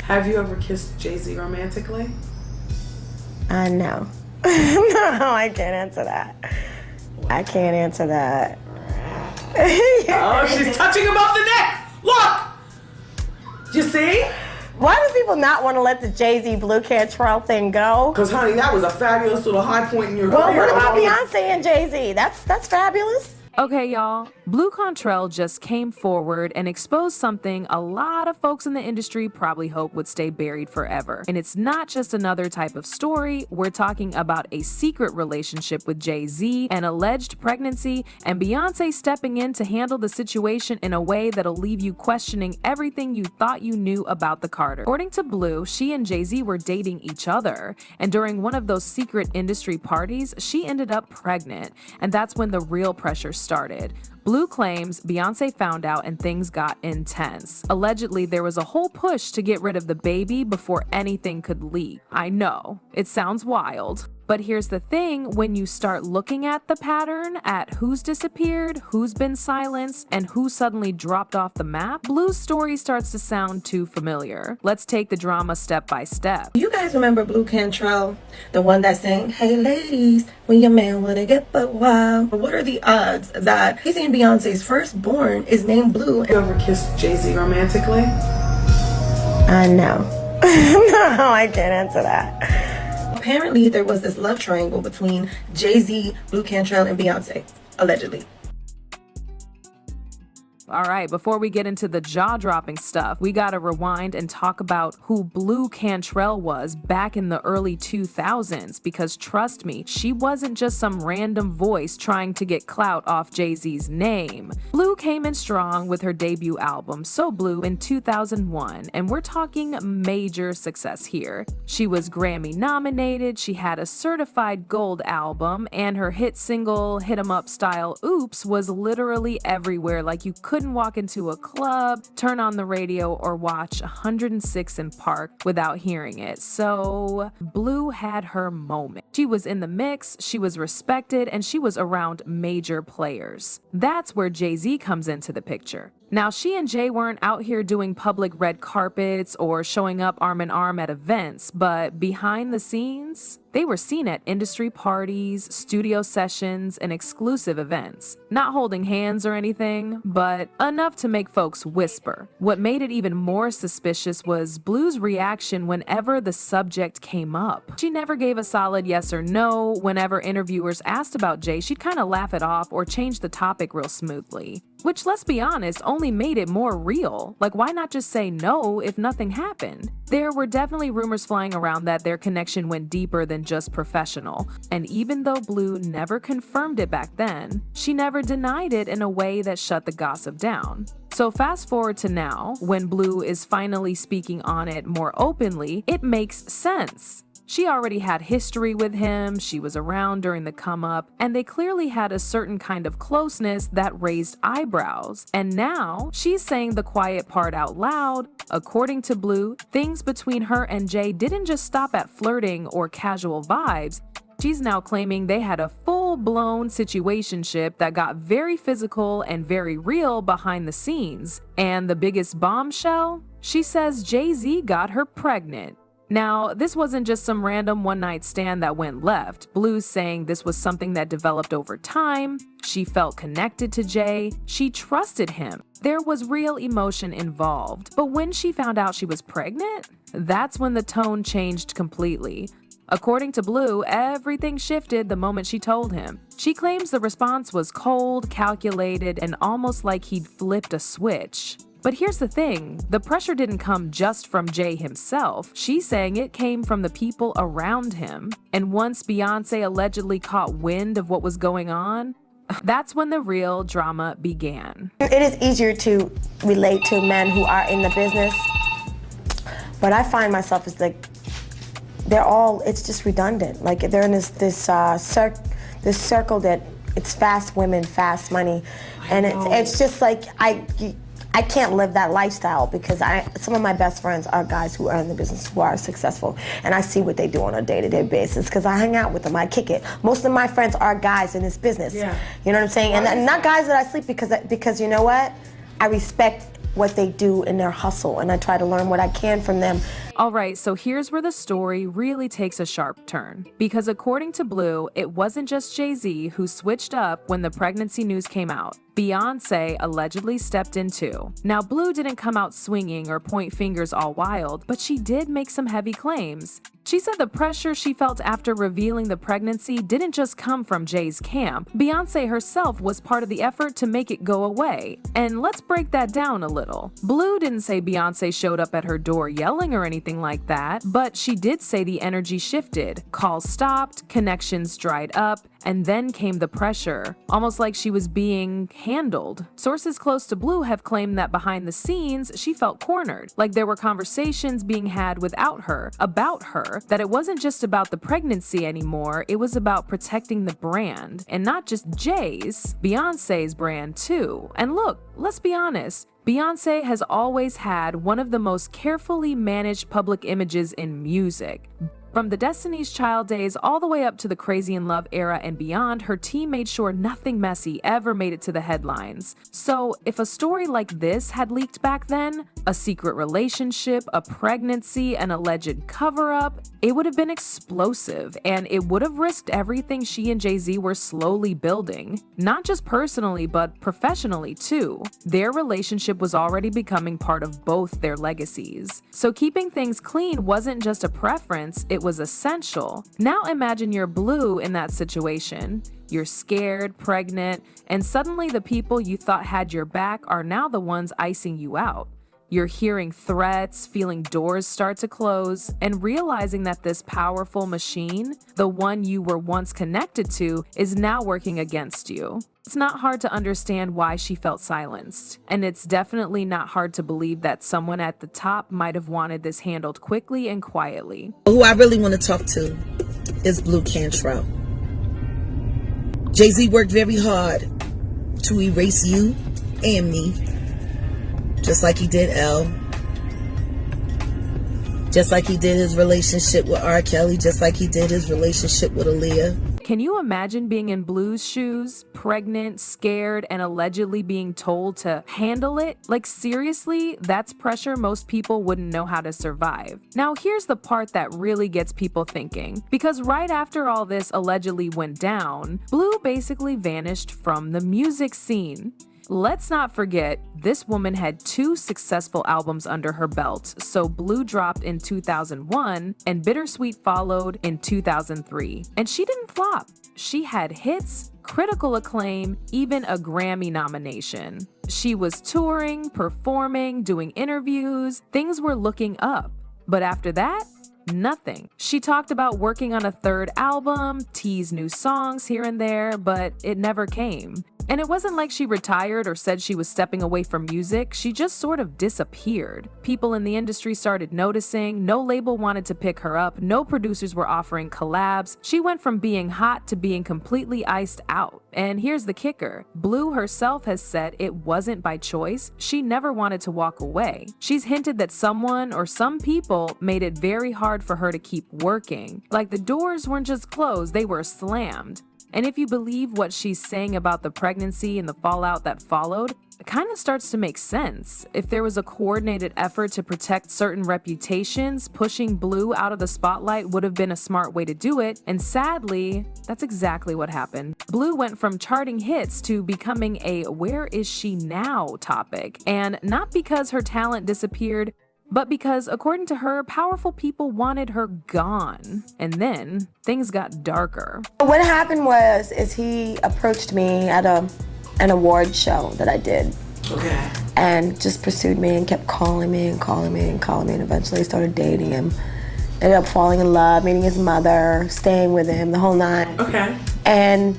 Have you ever kissed Jay Z romantically? No. No, I can't answer that. I can't answer that. Oh, she's touching him up the neck! Look! You see? Why do people not want to let the Jay Z Blu Cantrell thing go? Because, honey, that was a fabulous little high point in your Well, career. what about Beyonce and Jay Z? That's fabulous. Okay, y'all. Blu Cantrell just came forward and exposed something a lot of folks in the industry probably hope would stay buried forever. And it's not just another type of story. We're talking about a secret relationship with Jay Z, an alleged pregnancy, and Beyonce stepping in to handle the situation in a way that'll leave you questioning everything you thought you knew about the Carter. According to Blu, she and Jay Z were dating each other, and during one of those secret industry parties, she ended up pregnant, and that's when the real pressure started. Blu claims Beyonce found out and things got intense. Allegedly, there was a whole push to get rid of the baby before anything could leak. I know, it sounds wild. But here's the thing, when you start looking at the pattern, at who's disappeared, who's been silenced, and who suddenly dropped off the map, Blu's story starts to sound too familiar. Let's take the drama step by step. You guys remember Blu Cantrell? The one that sang, "Hey ladies, when your man wanna get but wild." What are the odds that Jay Z and Beyonce's firstborn is named Blu? Have you ever kissed Jay Z romantically? No. No, I can't answer that. Apparently, there was this love triangle between Jay Z, Blu Cantrell, and Beyonce, allegedly. All right, before we get into the jaw-dropping stuff, we gotta rewind and talk about who Blu Cantrell was back in the early 2000s, because trust me, she wasn't just some random voice trying to get clout off Jay-Z's name. Blu came in strong with her debut album, So Blue, in 2001, and we're talking major success here. She was Grammy nominated, she had a certified gold album, and her hit single, Hit 'em Up style Oops, was literally everywhere. Like, you couldn't walk into a club, turn on the radio, or watch 106 in Park without hearing it. So Blu had her moment. She was in the mix, she was respected, and she was around major players. That's where Jay Z comes into the picture. Now, she and Jay weren't out here doing public red carpets or showing up arm in arm at events, but behind the scenes, they were seen at industry parties, studio sessions, and exclusive events. Not holding hands or anything, but enough to make folks whisper. What made it even more suspicious was Blu's reaction whenever the subject came up. She never gave a solid yes or no. Whenever interviewers asked about Jay, she'd kind of laugh it off or change the topic real smoothly. Which, let's be honest, only made it more real. Like, why not just say no if nothing happened? There were definitely rumors flying around that their connection went deeper than just professional. And even though Blu never confirmed it back then, she never denied it in a way that shut the gossip down. So fast forward to now, when Blu is finally speaking on it more openly, it makes sense. She already had history with him, she was around during the come-up, and they clearly had a certain kind of closeness that raised eyebrows. And now, she's saying the quiet part out loud. According to Blu, things between her and Jay didn't just stop at flirting or casual vibes. She's now claiming they had a full-blown situationship that got very physical and very real behind the scenes. And the biggest bombshell? She says Jay Z got her pregnant. Now, this wasn't just some random one-night stand that went left. Blu's saying this was something that developed over time. She felt connected to Jay. She trusted him. There was real emotion involved. But when she found out she was pregnant, that's when the tone changed completely. According to Blu, everything shifted the moment she told him. She claims the response was cold, calculated, and almost like he'd flipped a switch. But here's the thing, the pressure didn't come just from Jay himself. She's saying it came from the people around him. And once Beyonce allegedly caught wind of what was going on, that's when the real drama began. It is easier to relate to men who are in the business, but I find myself as like, it's just redundant. Like they're in this circle that it's fast women, fast money. And it's just like, I can't live that lifestyle because some of my best friends are guys who are in the business, who are successful, and I see what they do on a day-to-day basis because I hang out with them, I kick it. Most of my friends are guys in this business. Yeah. You know what I'm saying? And not guys that I sleep because you know what? I respect what they do in their hustle, and I try to learn what I can from them. All right, so here's where the story really takes a sharp turn. Because according to Blu, it wasn't just Jay Z who switched up when the pregnancy news came out. Beyonce allegedly stepped in too. Now, Blu didn't come out swinging or point fingers all wild, but she did make some heavy claims. She said the pressure she felt after revealing the pregnancy didn't just come from Jay's camp. Beyonce herself was part of the effort to make it go away. And let's break that down a little. Blu didn't say Beyonce showed up at her door yelling or anything like that, but she did say the energy shifted. Calls stopped, connections dried up, and then came the pressure, almost like she was being handled. Sources close to Blu have claimed that behind the scenes, she felt cornered, like there were conversations being had without her, about her, that it wasn't just about the pregnancy anymore, it was about protecting the brand, and not just Jay's, Beyonce's brand too. And look, let's be honest, Beyonce has always had one of the most carefully managed public images in music. From the Destiny's Child days all the way up to the Crazy in Love era and beyond, her team made sure nothing messy ever made it to the headlines. So if a story like this had leaked back then, a secret relationship, a pregnancy, an alleged cover-up, it would have been explosive, and it would have risked everything she and Jay Z were slowly building. Not just personally, but professionally too. Their relationship was already becoming part of both their legacies. So keeping things clean wasn't just a preference, it was essential. Now imagine you're Blu in that situation. You're scared, pregnant, and suddenly the people you thought had your back are now the ones icing you out. You're hearing threats, feeling doors start to close, and realizing that this powerful machine, the one you were once connected to, is now working against you. It's not hard to understand why she felt silenced, and it's definitely not hard to believe that someone at the top might have wanted this handled quickly and quietly. Who I really want to talk to is Blu Cantrell. Jay Z worked very hard to erase you and me, just like he did Elle, just like he did his relationship with R. Kelly, just like he did his relationship with Aaliyah. Can you imagine being in Blu's shoes, pregnant, scared, and allegedly being told to handle it? Like seriously, that's pressure most people wouldn't know how to survive. Now here's the part that really gets people thinking. Because right after all this allegedly went down, Blu basically vanished from the music scene. Let's not forget, this woman had 2 successful albums under her belt, so Blu dropped in 2001 and Bittersweet followed in 2003. And she didn't flop. She had hits, critical acclaim, even a Grammy nomination. She was touring, performing, doing interviews. Things were looking up. But after that, nothing. She talked about working on a 3rd album, teased new songs here and there, but it never came. And it wasn't like she retired or said she was stepping away from music, she just sort of disappeared. People in the industry started noticing, no label wanted to pick her up, no producers were offering collabs. She went from being hot to being completely iced out. And here's the kicker, Blu herself has said it wasn't by choice, she never wanted to walk away. She's hinted that someone or some people made it very hard for her to keep working. Like the doors weren't just closed, they were slammed. And if you believe what she's saying about the pregnancy and the fallout that followed, it kind of starts to make sense. If there was a coordinated effort to protect certain reputations, pushing Blu out of the spotlight would have been a smart way to do it, and sadly, that's exactly what happened. Blu went from charting hits to becoming a "where is she now" topic, and not because her talent disappeared, but because, according to her, powerful people wanted her gone. And then things got darker. What happened is he approached me at an award show that I did. Okay. And just pursued me and kept calling me and calling me and calling me, and eventually I started dating him. Ended up falling in love, meeting his mother, staying with him, the whole 9. Okay. And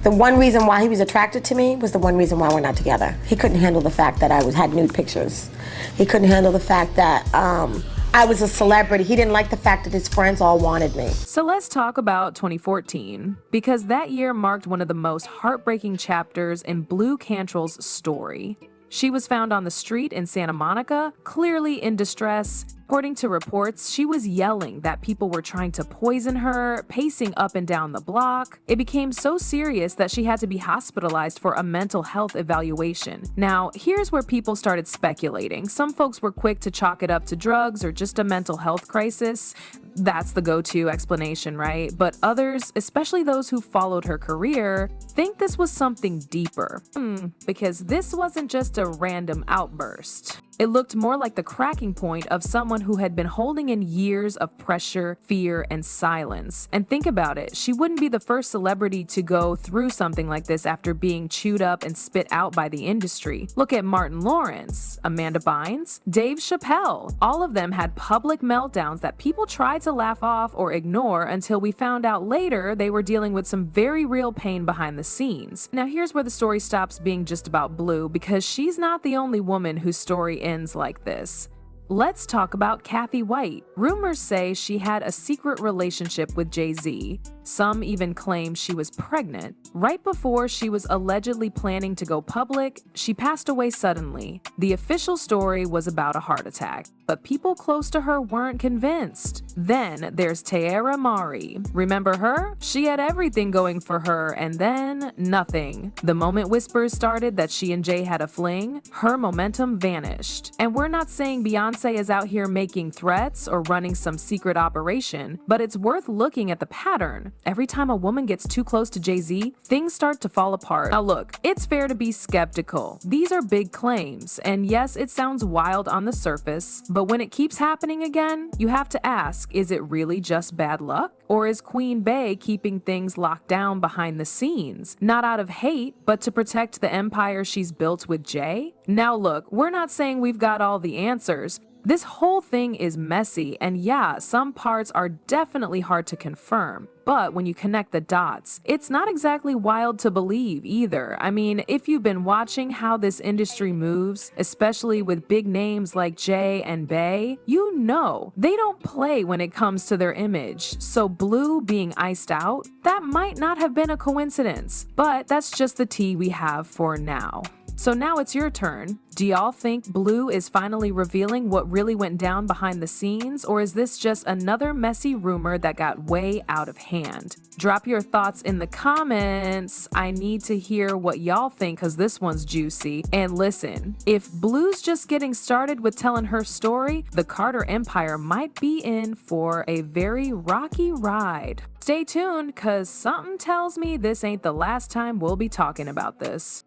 the one reason why he was attracted to me was the one reason why we're not together. He couldn't handle the fact that I had nude pictures. He couldn't handle the fact that I was a celebrity. He didn't like the fact that his friends all wanted me. So let's talk about 2014, because that year marked one of the most heartbreaking chapters in Blu Cantrell's story. She was found on the street in Santa Monica, clearly in distress. According to reports, she was yelling that people were trying to poison her, pacing up and down the block. It became so serious that she had to be hospitalized for a mental health evaluation. Now, here's where people started speculating. Some folks were quick to chalk it up to drugs or just a mental health crisis. That's the go-to explanation, right? But others, especially those who followed her career, think this was something deeper. Because this wasn't just a random outburst. It looked more like the cracking point of someone who had been holding in years of pressure, fear, and silence. And think about it, she wouldn't be the first celebrity to go through something like this after being chewed up and spit out by the industry. Look at Martin Lawrence, Amanda Bynes, Dave Chappelle. All of them had public meltdowns that people tried to laugh off or ignore until we found out later they were dealing with some very real pain behind the scenes. Now here's where the story stops being just about Blu, because she's not the only woman whose story ends like this. Let's talk about Kathy White. Rumors say she had a secret relationship with Jay Z. Some even claim she was pregnant. Right before she was allegedly planning to go public, she passed away suddenly. The official story was about a heart attack, but people close to her weren't convinced. Then there's Tierra Mari. Remember her? She had everything going for her, and then nothing. The moment whispers started that she and Jay had a fling, her momentum vanished. And we're not saying Beyonce is out here making threats or running some secret operation, but it's worth looking at the pattern. Every time a woman gets too close to Jay Z, things start to fall apart. Now look, it's fair to be skeptical. These are big claims, and yes, it sounds wild on the surface, but when it keeps happening again, you have to ask, is it really just bad luck? Or is Queen Bey keeping things locked down behind the scenes? Not out of hate, but to protect the empire she's built with Jay? Now look, we're not saying we've got all the answers. This whole thing is messy, and yeah, some parts are definitely hard to confirm. But when you connect the dots, it's not exactly wild to believe either. I mean, if you've been watching how this industry moves, especially with big names like Jay and Bey, you know they don't play when it comes to their image. So Blu being iced out, that might not have been a coincidence. But that's just the tea we have for now. So now it's your turn. Do y'all think Blu is finally revealing what really went down behind the scenes, or is this just another messy rumor that got way out of hand? Drop your thoughts in the comments. I need to hear what y'all think, because this one's juicy. And listen, if Blu's just getting started with telling her story, the Carter Empire might be in for a very rocky ride. Stay tuned, because something tells me this ain't the last time we'll be talking about this.